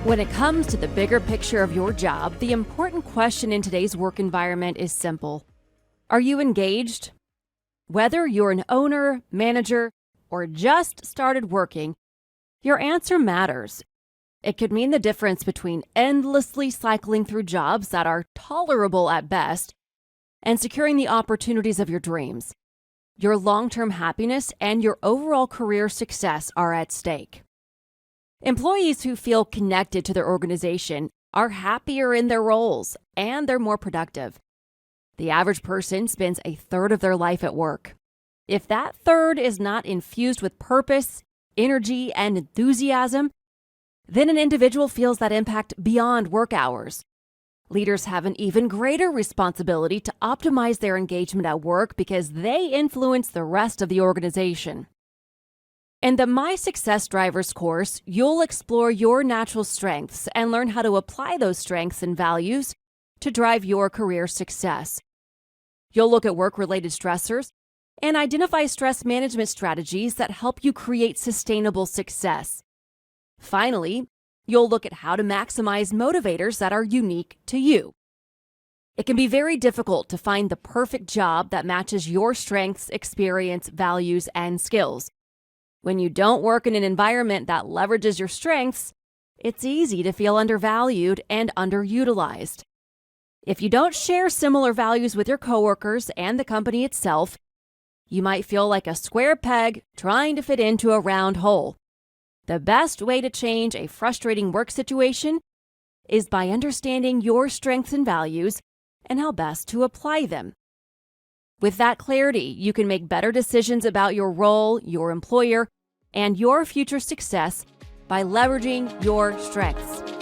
When it comes to the bigger picture of your job, the important question in today's work environment is simple. Are you engaged? Whether you're an owner, manager, or just started working, your answer matters. It could mean the difference between endlessly cycling through jobs that are tolerable at best and securing the opportunities of your dreams. Your long-term happiness and your overall career success are at stake. Employees who feel connected to their organization are happier in their roles and they're more productive. The average person spends a third of their life at work. If that third is not infused with purpose, energy, and enthusiasm, then an individual feels that impact beyond work hours. Leaders have an even greater responsibility to optimize their engagement at work because they influence the rest of the organization. In the My Success Drivers course, you'll explore your natural strengths and learn how to apply those strengths and values to drive your career success. You'll look at work-related stressors and identify stress management strategies that help you create sustainable success. Finally, you'll look at how to maximize motivators that are unique to you. It can be very difficult to find the perfect job that matches your strengths, experience, values, and skills. When you don't work in an environment that leverages your strengths, it's easy to feel undervalued and underutilized. If you don't share similar values with your coworkers and the company itself, you might feel like a square peg trying to fit into a round hole. The best way to change a frustrating work situation is by understanding your strengths and values and how best to apply them. With that clarity, you can make better decisions about your role, your employer, and your future success by leveraging your strengths.